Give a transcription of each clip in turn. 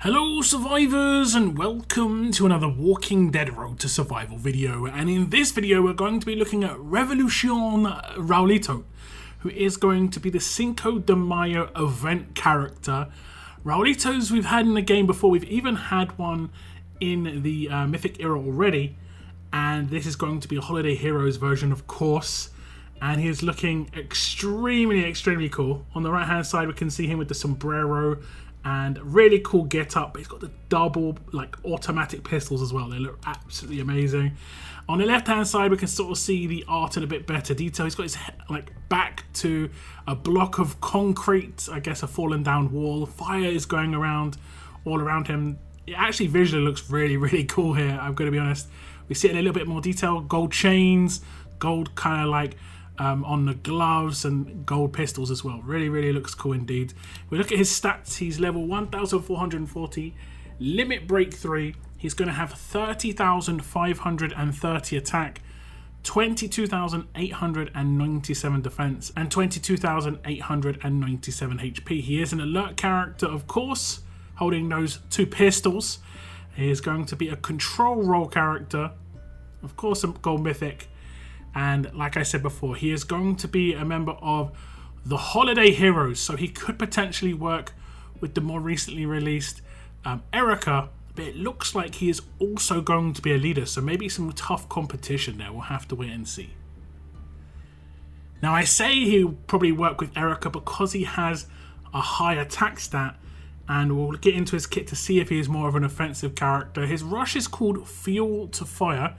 Hello survivors and welcome to another Walking Dead Road to Survival video, and in this video we're going to be looking at Revolution Raulito, who is going to be the Cinco De Mayo event character. Raulitos we've had in the game before, we've even had one in the Mythic era already, and this is going to be a Holiday Heroes version of course, and he is looking extremely cool. On the right hand side we can see him with the sombrero and really cool get up. He's got the double automatic pistols as well. They look absolutely amazing. On the left hand side we can sort of see the art in a bit better detail. He's got his back to a block of concrete, I guess a fallen down wall. Fire is going around all around him. It actually visually looks really cool here, I'm going to be honest. We see it in a little bit more detail. Gold chains, gold kind of on the gloves, and gold pistols as well. Really looks cool indeed. We look at his stats. He's level 1440, limit break 3. He's going to have 30,530 attack, 22,897 defense, and 22,897 HP. He is an alert character, of course, holding those two pistols. He is going to be a control role character, of course, a gold mythic. And like I said before, he is going to be a member of the Holiday Heroes, so he could potentially work with the more recently released Erica, but it looks like he is also going to be a leader, so maybe some tough competition there. We'll have to wait and see. Now I say he'll probably work with Erica because he has a high attack stat, and we'll get into his kit to see if he is more of an offensive character. His rush is called Fuel to Fire.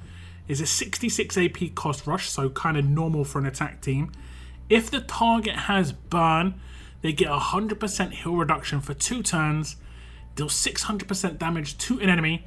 Is a 66 AP cost rush, so kind of normal for an attack team. If the target has burn, they get 100% heal reduction for 2 turns, deal 600% damage to an enemy,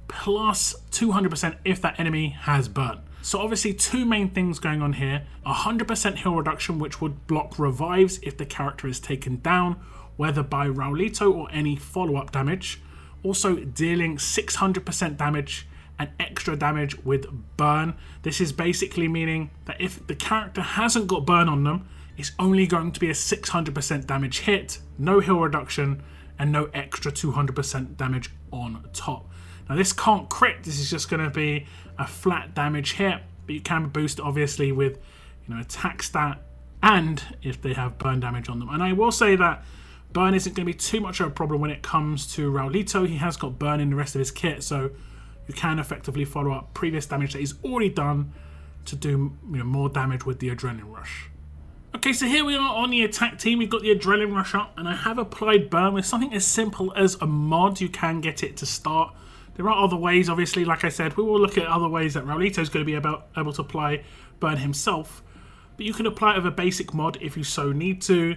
plus 200% if that enemy has burn. So obviously two main things going on here. 100% heal reduction, which would block revives if the character is taken down, whether by Raulito or any follow-up damage. Also dealing 600% damage and extra damage with burn. This is basically meaning that if the character hasn't got burn on them, it's only going to be a 600% damage hit, no heal reduction, and no extra 200% damage on top. Now this can't crit, this is just going to be a flat damage hit, but you can boost obviously with attack stat and if they have burn damage on them. And I will say that burn isn't going to be too much of a problem when it comes to Raulito. He has got burn in the rest of his kit, so you can effectively follow up previous damage that he's already done to do more damage with the Adrenaline Rush. Okay, so here we are on the attack team. We've got the Adrenaline Rush up, and I have applied burn with something as simple as a mod. You can get it to start. There are other ways, obviously. Like I said, we will look at other ways that Raulito is going to be able to apply burn himself. But you can apply it with a basic mod if you so need to.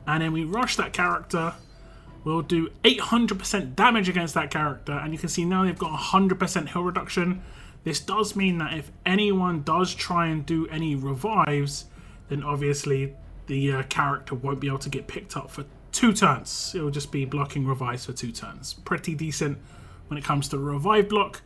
And then we rush that character. We'll do 800% damage against that character, and you can see now they've got 100% heal reduction. This does mean that if anyone does try and do any revives, then obviously the character won't be able to get picked up for 2 turns. It will just be blocking revives for 2 turns. Pretty decent when it comes to the revive block.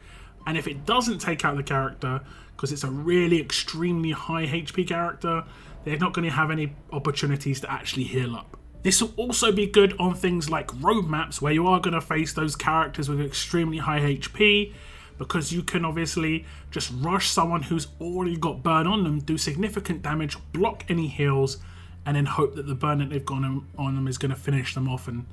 And if it doesn't take out the character, because it's a really extremely high HP character, they're not going to have any opportunities to actually heal up. This will also be good on things like road maps, where you are going to face those characters with extremely high HP, because you can obviously just rush someone who's already got burn on them, do significant damage, block any heals, and then hope that the burn that they've got on them is going to finish them off and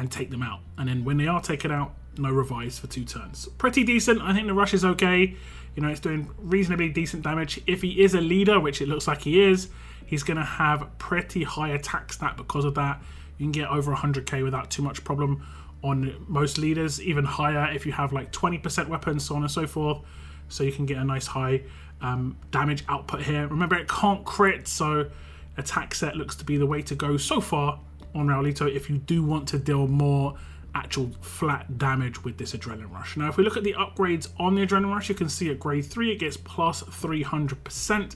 take them out. And then when they are taken out, no revives for 2 turns. Pretty decent. I think the rush is okay. It's doing reasonably decent damage. If he is a leader, which it looks like he is, he's going to have pretty high attack stat because of that. You can get over 100k without too much problem on most leaders, even higher if you have 20% weapons, so on and so forth. So you can get a nice high damage output here. Remember, it can't crit, so attack set looks to be the way to go so far on Raulito if you do want to deal more actual flat damage with this Adrenaline Rush. Now, if we look at the upgrades on the Adrenaline Rush, you can see at grade 3 it gets plus 300%.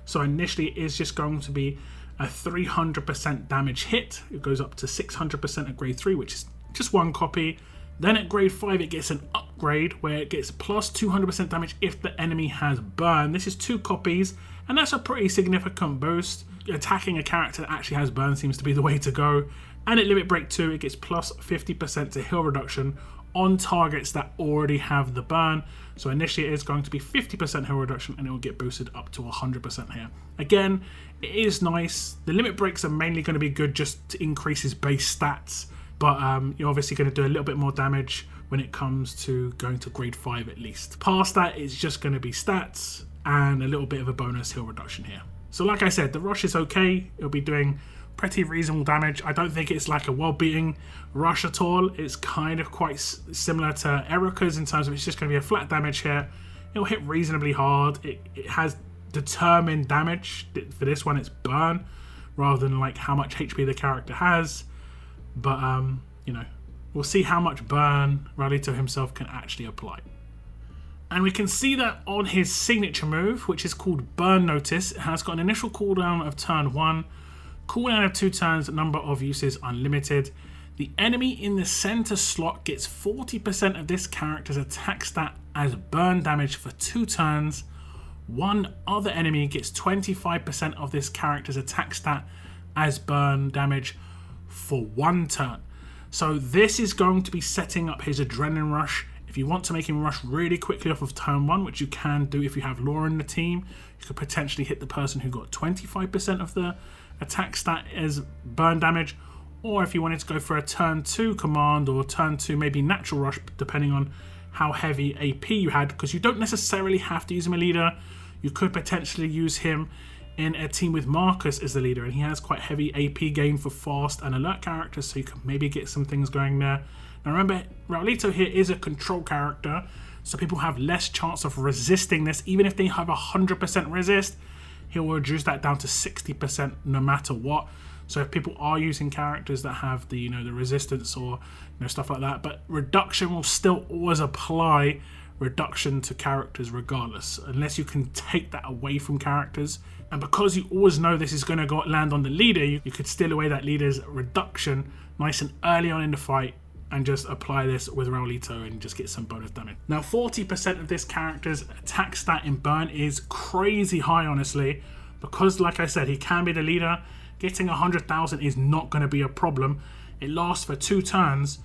So initially it is just going to be a 300% damage hit. It goes up to 600% at grade 3, which is just 1 copy. Then at grade 5 it gets an upgrade where it gets plus 200% damage if the enemy has burn. This is 2 copies, and that's a pretty significant boost. Attacking a character that actually has burn seems to be the way to go. And at limit break 2, it gets plus 50% to heal reduction on targets that already have the burn. So initially it is going to be 50% heal reduction, and it will get boosted up to 100% here. Again, it is nice. The limit breaks are mainly going to be good just to increase his base stats, but you're obviously going to do a little bit more damage when it comes to going to grade 5 at least. Past that, it's just going to be stats and a little bit of a bonus heal reduction here. So like I said, the rush is okay. It'll be doing pretty reasonable damage. I don't think it's like a world-beating rush at all. It's kind of quite similar to Erica's in terms of it's just going to be a flat damage here. It'll hit reasonably hard. It has determined damage. For this one, it's burn rather than like how much HP the character has. But, you know, we'll see how much burn Raulito himself can actually apply. And we can see that on his signature move, which is called Burn Notice, it has got an initial cooldown of turn 1, cooldown of 2 turns, number of uses unlimited. The enemy in the center slot gets 40% of this character's attack stat as burn damage for 2 turns. One other enemy gets 25% of this character's attack stat as burn damage for 1 turn. So this is going to be setting up his adrenaline rush. If you want to make him rush really quickly off of turn 1, which you can do if you have Laura in the team, you could potentially hit the person who got 25% of the attack stat as burn damage. Or if you wanted to go for a turn 2 command or turn 2 maybe natural rush, depending on how heavy AP you had, because you don't necessarily have to use him a leader. You could potentially use him in a team with Marcus as the leader, and he has quite heavy AP gain for fast and alert characters, so you can maybe get some things going there. Now remember, Raulito here is a control character, so people have less chance of resisting this. Even if they have 100% resist, he will reduce that down to 60% no matter what. So if people are using characters that have the, the resistance or stuff like that, but reduction will still always apply reduction to characters regardless, unless you can take that away from characters. And because you always know this is going to land on the leader, you could steal away that leader's reduction nice and early on in the fight and just apply this with Raulito and just get some bonus damage. Now 40% of this character's attack stat in burn is crazy high, honestly, because like I said, he can be the leader. Getting 100,000 is not going to be a problem. It lasts for 2 turns.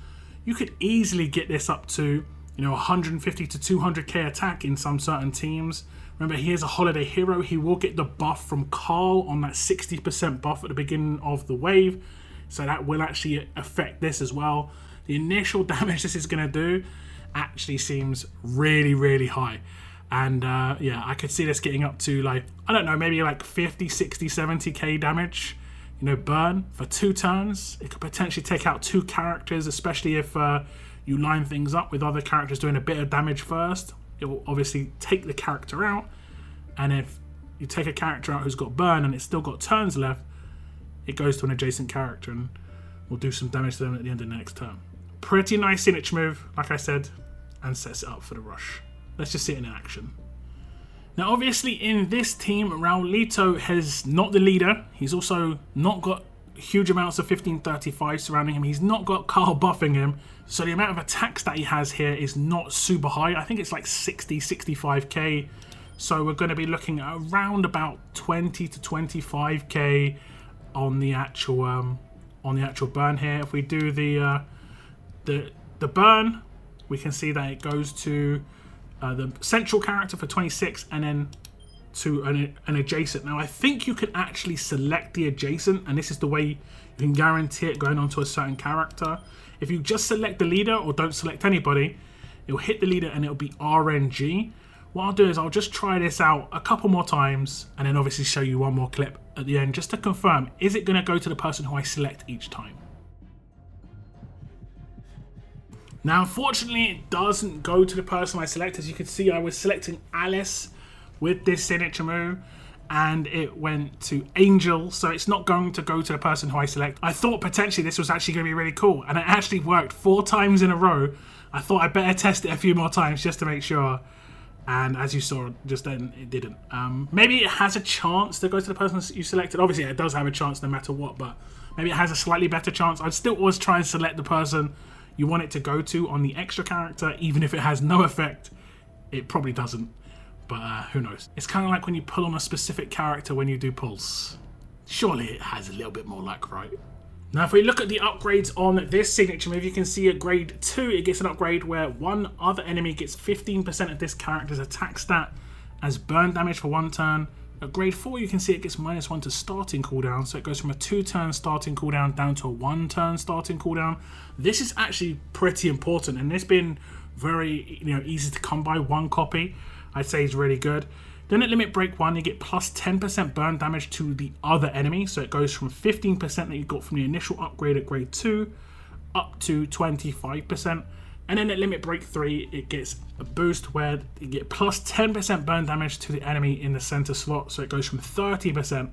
You could easily get this up to 150 to 200k attack in some certain teams. Remember, he is a holiday hero. He will get the buff from Carl on that 60% buff at the beginning of the wave, so that will actually affect this as well. The initial damage this is going to do actually seems really, really high. And yeah, I could see this getting up to like, I don't know, maybe like 50, 60, 70k damage, burn for 2 turns. It could potentially take out 2 characters, especially if you line things up with other characters doing a bit of damage first. It will obviously take the character out, and if you take a character out who's got burn and it's still got turns left, it goes to an adjacent character and will do some damage to them at the end of the next turn. Pretty nice signature move, like I said, and sets it up for the rush. Let's just see it in action. Now obviously in this team, Raulito is not the leader. He's also not got huge amounts of 1535 surrounding him. He's not got Carl buffing him. So the amount of attacks that he has here is not super high. I think it's like 60, 65k. So we're going to be looking at around about 20 to 25k on the actual burn here. If we do the burn, we can see that it goes to the central character for 26 and then to an adjacent. Now I think you can actually select the adjacent, and this is the way you can guarantee it going onto a certain character. If you just select the leader or don't select anybody, it'll hit the leader and it'll be RNG. What I'll do is I'll just try this out a couple more times and then obviously show you one more clip at the end just to confirm, is it going to go to the person who I select each time? Now unfortunately it doesn't go to the person I select. As you can see, I was selecting Alice with this signature move and it went to Angel, so it's not going to go to the person who I select. I thought potentially this was actually going to be really cool, and it actually worked 4 times in a row. I thought I'd better test it a few more times just to make sure, and as you saw just then, it didn't. Maybe it has a chance to go to the person you selected. Obviously it does have a chance no matter what, but maybe it has a slightly better chance. I'd still always try and select the person you want it to go to on the extra character, even if it has no effect. It probably doesn't, but who knows. It's kind of like when you pull on a specific character when you do pulls. Surely it has a little bit more luck, right? Now, if we look at the upgrades on this signature move, you can see at grade 2, it gets an upgrade where one other enemy gets 15% of this character's attack stat as burn damage for 1 turn. At grade 4, you can see it gets -1 to starting cooldown, so it goes from a 2-turn starting cooldown down to a 1-turn starting cooldown. This is actually pretty important, and it's been very easy to come by. 1 copy, I'd say, is really good. Then at limit break 1, you get plus 10% burn damage to the other enemy, so it goes from 15% that you got from the initial upgrade at grade 2 up to 25%. And then at limit break 3, it gets a boost where you get plus 10% burn damage to the enemy in the center slot, so it goes from 30%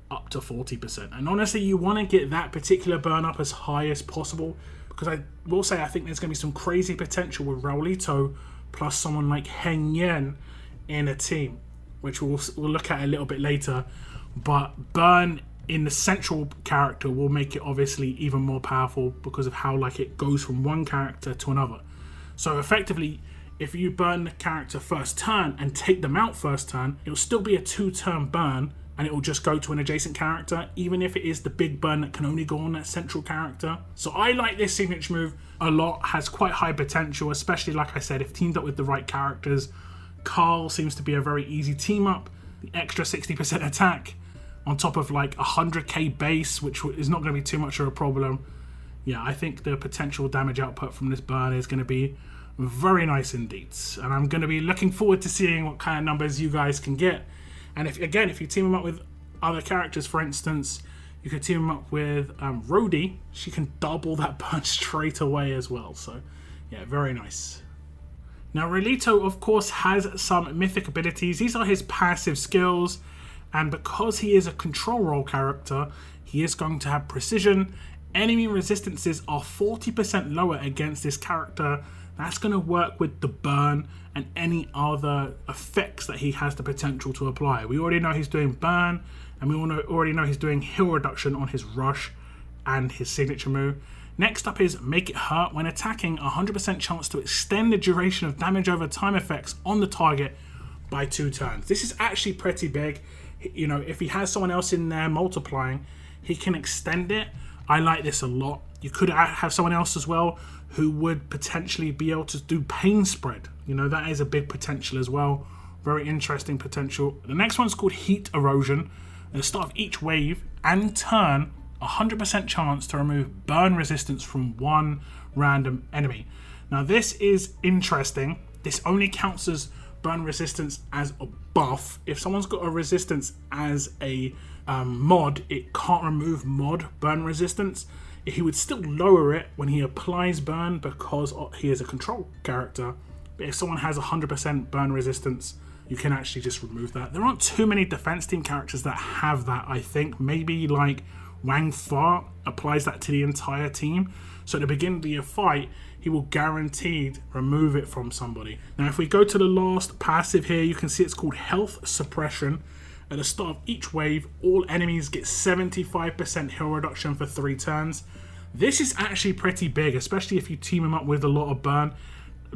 up to 40%. And honestly, you want to get that particular burn up as high as possible, because I will say I think there's going to be some crazy potential with Raulito plus someone like Heng Yen in a team, which we'll look at a little bit later. But burn in the central character will make it obviously even more powerful because of how it goes from one character to another. So effectively, if you burn the character first turn and take them out first turn, it'll still be a 2-turn burn, and it will just go to an adjacent character, even if it is the big burn that can only go on that central character. So I like this signature move a lot, has quite high potential, especially like I said, if teamed up with the right characters. Carl seems to be a very easy team up. The extra 60% attack on top of 100k base, which is not going to be too much of a problem. Yeah, I think the potential damage output from this burn is going to be very nice indeed. And I'm going to be looking forward to seeing what kind of numbers you guys can get. And if you team them up with other characters, for instance, you could team them up with Rhodey. She can double that burn straight away as well. So yeah, very nice. Now, Raulito, of course, has some mythic abilities. These are his passive skills. And because he is a control role character, he is going to have precision. Enemy resistances are 40% lower against this character. That's going to work with the burn and any other effects that he has the potential to apply. We already know he's doing burn, and we already know he's doing heal reduction on his rush and his signature move. Next up is Make It Hurt. When attacking, 100% chance to extend the duration of damage over time effects on the target by 2 turns. This is actually pretty big. If he has someone else in there multiplying, he can extend it. I like this a lot. You could have someone else as well who would potentially be able to do pain spread. That is a big potential as well. Very interesting potential. The next one's called Heat Erosion. At the start of each wave and turn, 100% chance to remove burn resistance from one random enemy. Now this is interesting. This only counts as burn resistance as a buff. If someone's got a resistance as a mod, it can't remove mod burn resistance. He would still lower it when he applies burn because he is a control character. But if someone has 100% burn resistance, you can actually just remove that. There aren't too many defense team characters that have that, I think. Maybe Wang Fa applies that to the entire team. So at the beginning of your fight, he will guaranteed remove it from somebody. Now, if we go to the last passive here, you can see it's called Health Suppression. At the start of each wave, all enemies get 75% heal reduction for 3 turns. This is actually pretty big, especially if you team them up with a lot of burn.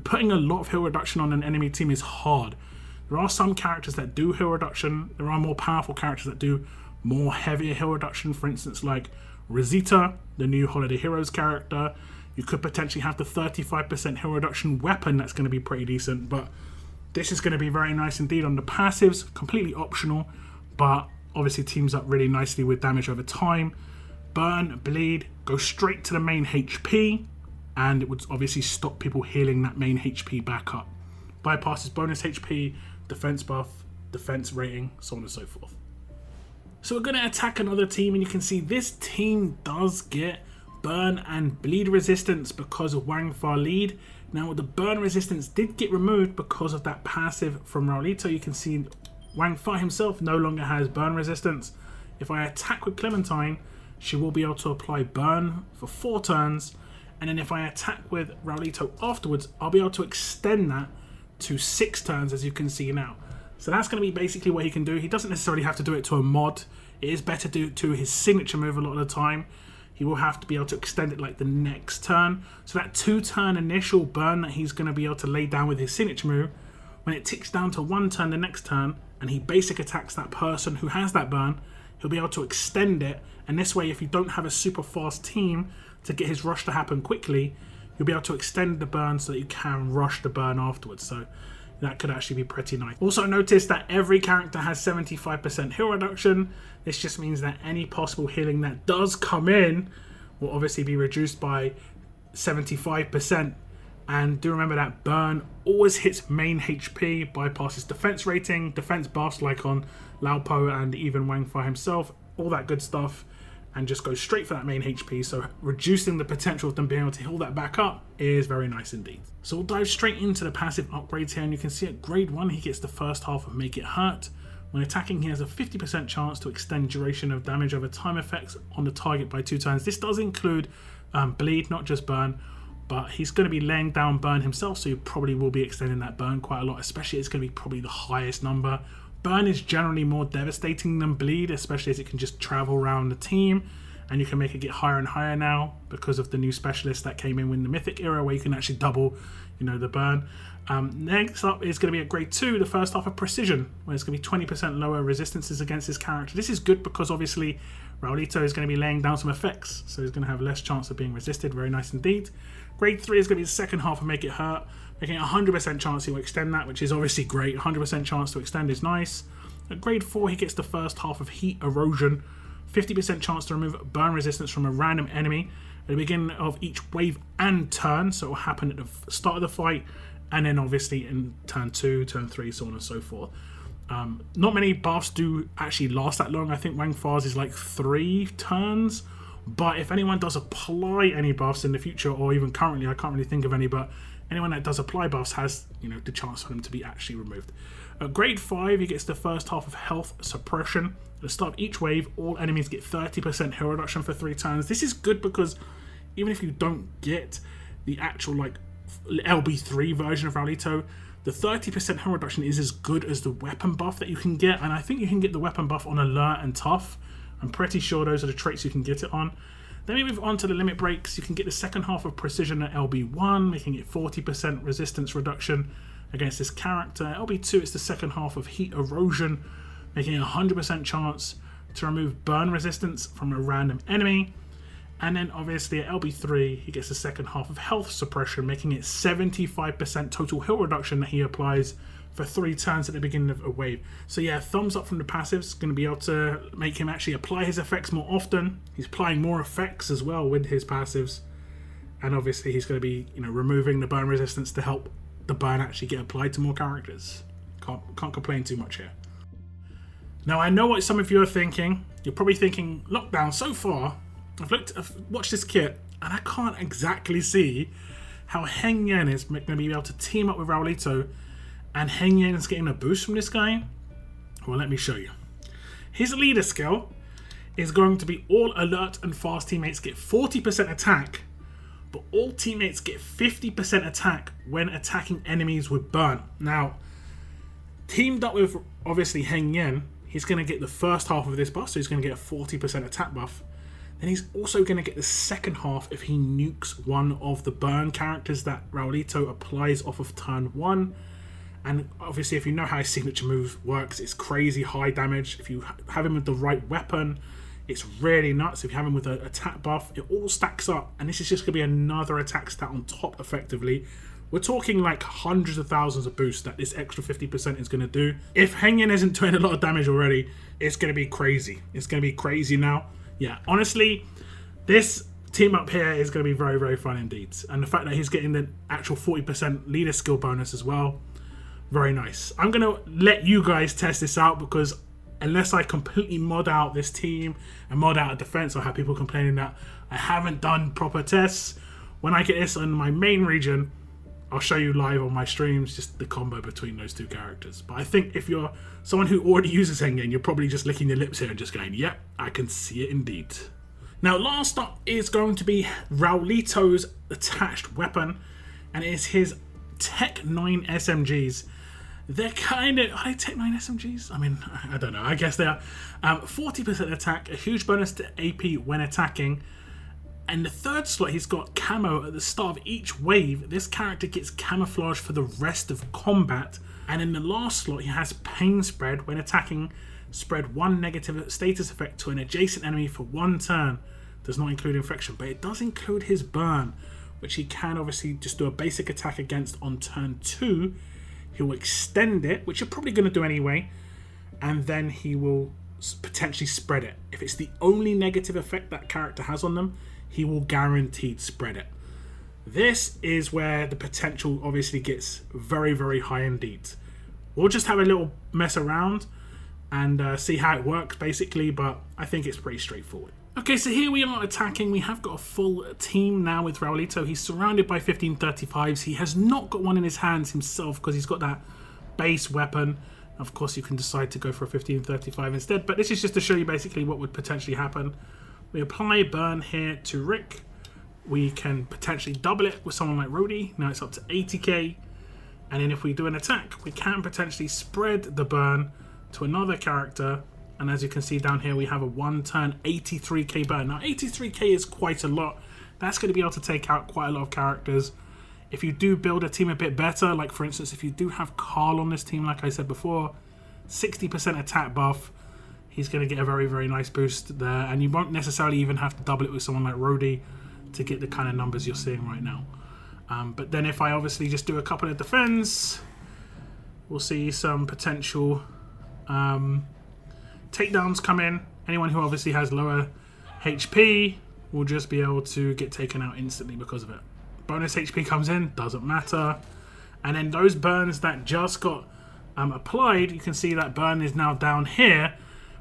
Putting a lot of heal reduction on an enemy team is hard. There are some characters that do heal reduction. There are more powerful characters that do more heavier heal reduction. For instance, like Rosita, the new Holiday Heroes character. You could potentially have the 35% heal reduction weapon that's going to be pretty decent, but this is going to be very nice indeed on the passives. Completely optional, but obviously teams up really nicely with damage over time. Burn, bleed, go straight to the main HP, and it would obviously stop people healing that main HP back up. Bypasses bonus HP, defense buff, defense rating, so on and so forth. So we're going to attack another team, and you can see this team does get burn and bleed resistance because of Wang Fa lead. Now the burn resistance did get removed because of that passive from Raulito. You can see Wang Fa himself no longer has burn resistance. If I attack with Clementine, she will be able to apply burn for 4 turns. And then if I attack with Raulito afterwards, I'll be able to extend that to 6 turns, as you can see now. So that's going to be basically what he can do. He doesn't necessarily have to do it to a mod. It is better to do it to his signature move a lot of the time. He will have to be able to extend it like the next turn. So that 2-turn initial burn that he's going to be able to lay down with his signature move, when it ticks down to 1 turn the next turn, and he basic attacks that person who has that burn, he'll be able to extend it. And this way, if you don't have a super fast team to get his rush to happen quickly, you'll be able to extend the burn so that you can rush the burn afterwards. So that could actually be pretty nice. Also notice that every character has 75% heal reduction. This just means that any possible healing that does come in will obviously be reduced by 75%. And do remember that burn always hits main HP, bypasses defense rating, defense buffs like on Lao Po and even Wang Fa himself, all that good stuff, and just goes straight for that main HP. So reducing the potential of them being able to heal that back up is very nice indeed. So we'll dive straight into the passive upgrades here, and you can see at grade 1 he gets the first half of Make It Hurt. When attacking, he has a 50% chance to extend duration of damage over time effects on the target by 2 turns. This does include bleed, not just burn, but he's going to be laying down burn himself, so you probably will be extending that burn quite a lot, especially it's going to be probably the highest number. Burn is generally more devastating than bleed, especially as it can just travel around the team, and you can make it get higher and higher now because of the new specialist that came in the Mythic era, where you can actually double, the burn. Next up is going to be at grade 2, the first half of Precision, where it's going to be 20% lower resistances against his character. This is good because obviously Raulito is going to be laying down some effects, so he's going to have less chance of being resisted. Very nice indeed. Grade 3 is going to be the second half of Make It Hurt, making a 100% chance he will extend that, which is obviously great. 100% chance to extend is nice. At grade 4, he gets the first half of Heat Erosion, 50% chance to remove burn resistance from a random enemy at the beginning of each wave and turn, so it will happen at the start of the fight, and then obviously in turn 2, turn 3, so on and so forth. Not many buffs do actually last that long. I think Wang Fa's is like 3 turns, but if anyone does apply any buffs in the future, or even currently, I can't really think of any, but anyone that does apply buffs has, the chance for them to be actually removed. At grade 5, he gets the first half of Health Suppression. At the start of each wave, all enemies get 30% heal reduction for 3 turns. This is good because even if you don't get the actual LB3 version of Raulito, the 30% heal reduction is as good as the weapon buff that you can get, and I think you can get the weapon buff on Alert and Tough. I'm pretty sure those are the traits you can get it on. Then we move on to the limit breaks. You can get the second half of Precision at LB1, making it 40% resistance reduction against this character. LB2 is the second half of Heat Erosion, making it a 100% chance to remove burn resistance from a random enemy. And then obviously at LB3, he gets the second half of Health Suppression, making it 75% total heal reduction that he applies for 3 turns at the beginning of a wave. So yeah, thumbs up from the passives. Going to be able to make him actually apply his effects more often. He's applying more effects as well with his passives. And obviously he's going to be, removing the burn resistance to help the burn actually get applied to more characters. Can't complain too much here. Now I know what some of you are thinking. You're probably thinking, Lockdown, so far, I've watched this kit and I can't exactly see how Heng Yen is going to be able to team up with Raulito, and Heng Yen is getting a boost from this guy. Well, let me show you. His leader skill is going to be all alert and fast teammates get 40% attack, but all teammates get 50% attack when attacking enemies with burn. Now, teamed up with obviously Heng Yen, he's going to get the first half of this buff, so he's going to get a 40% attack buff. Then he's also going to get the second half if he nukes one of the burn characters that Raulito applies off of turn 1. And obviously, if you know how his signature move works, it's crazy high damage. If you have him with the right weapon, it's really nuts. If you have him with an attack buff, it all stacks up. And this is just going to be another attack stat on top, effectively. We're talking like hundreds of thousands of boosts that this extra 50% is going to do. If Heng Yen isn't doing a lot of damage already, it's going to be crazy. It's going to be crazy now. Yeah, honestly, this team up here is going to be very, very fun indeed. And the fact that he's getting the actual 40% leader skill bonus as well, very nice. I'm going to let you guys test this out, because unless I completely mod out this team and mod out a defense, I'll have people complaining that I haven't done proper tests. When I get this on my main region, I'll show you live on my streams just the combo between those 2 characters. But I think if you're someone who already uses Heng Yen, you're probably just licking your lips here and just going, yep, I can see it indeed. Now, last up is going to be Raulito's attached weapon, and it is his Tech 9 SMGs. They're kind of... Are they Tech 9 SMGs? I mean, I don't know. I guess they are. 40% attack, a huge bonus to AP when attacking. And the third slot, he's got camo at the start of each wave. This character gets camouflage for the rest of combat. And in the last slot, he has pain spread when attacking. Spread 1 negative status effect to an adjacent enemy for 1 turn. Does not include infection, but it does include his burn, which he can obviously just do a basic attack against on turn 2. He'll extend it, which you're probably going to do anyway, and then he will potentially spread it. If it's the only negative effect that character has on them, he will guaranteed spread it. This is where the potential obviously gets very, very high indeed. We'll just have a little mess around and see how it works basically, but I think it's pretty straightforward. Okay, so here we are attacking. We have got a full team now with Raulito. He's surrounded by 1535s. He has not got one in his hands himself because he's got that base weapon. Of course, you can decide to go for a 1535 instead, but this is just to show you basically what would potentially happen. We apply burn here to Rick. We can potentially double it with someone like Rody. Now it's up to 80k. And then if we do an attack, we can potentially spread the burn to another character. And as you can see down here, we have a 1 turn 83k burn. Now 83k is quite a lot. That's going to be able to take out quite a lot of characters. If you do build a team a bit better, like for instance, if you do have Carl on this team, like I said before, 60% attack buff, he's going to get a very, very nice boost there. And you won't necessarily even have to double it with someone like Rody to get the kind of numbers you're seeing right now. But then if I obviously just do a couple of defense, we'll see some potential takedowns come in. Anyone who obviously has lower HP will just be able to get taken out instantly because of it. Bonus HP comes in, doesn't matter. And then those burns that just got applied, you can see that burn is now down here.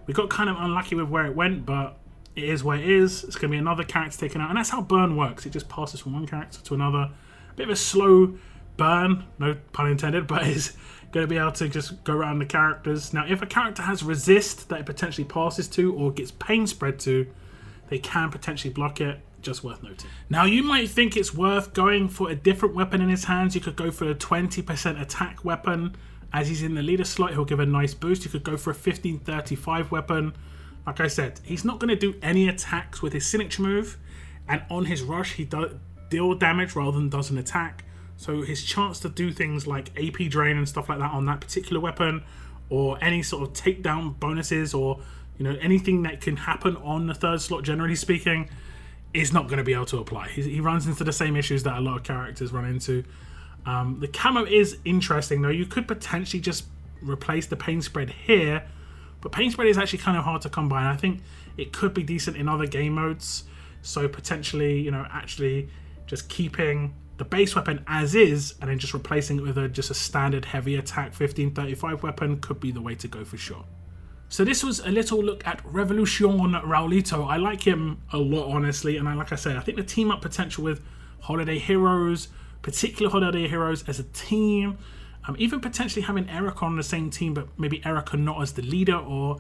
We got kind of unlucky with where it went, but it is where it is. It's going to be another character taken out. And that's how burn works. It just passes from one character to another. A bit of a slow burn, no pun intended, but it's going to be able to just go around the characters. Now, if a character has resist that it potentially passes to or gets pain spread to, they can potentially block it. Just worth noting. Now, you might think it's worth going for a different weapon in his hands. You could go for a 20% attack weapon. As he's in the leader slot, he'll give a nice boost. You could go for a 1535 weapon. Like I said, he's not going to do any attacks with his signature move. And on his rush, he does deal damage rather than does an attack. So his chance to do things like AP drain and stuff like that on that particular weapon, or any sort of takedown bonuses, or anything that can happen on the third slot, generally speaking, is not going to be able to apply. He runs into the same issues that a lot of characters run into. The camo is interesting though. You could potentially just replace the pain spread here, but pain spread is actually kind of hard to come by, and I think it could be decent in other game modes. So potentially, actually just keeping the base weapon as is and then just replacing it with just a standard heavy attack 1535 weapon could be the way to go for sure. So this was a little look at Revolution Raulito. I like him a lot, honestly, and like I said, I think the team up potential with Holiday Heroes, particular Holiday Heroes as a team, even potentially having Erica on the same team, but maybe Erica not as the leader, or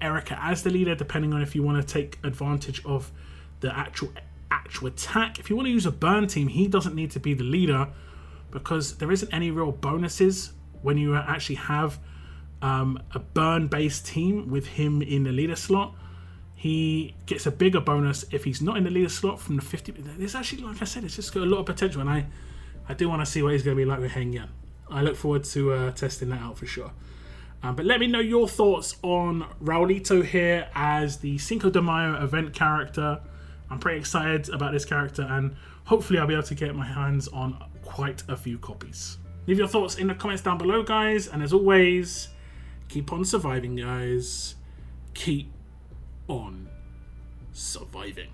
Erica as the leader, depending on if you want to take advantage of the actual attack. If you want to use a burn team, he doesn't need to be the leader because there isn't any real bonuses when you actually have a burn-based team with him in the leader slot. He gets a bigger bonus if he's not in the leader slot from the 50. There's actually, like I said, it's just got a lot of potential, and I do want to see what he's going to be like with Hengen. I look forward to testing that out for sure. But let me know your thoughts on Raulito here as the Cinco De Mayo event character. I'm pretty excited about this character, and hopefully I'll be able to get my hands on quite a few copies. Leave your thoughts in the comments down below, guys, and as always, keep on surviving, guys. Keep on surviving.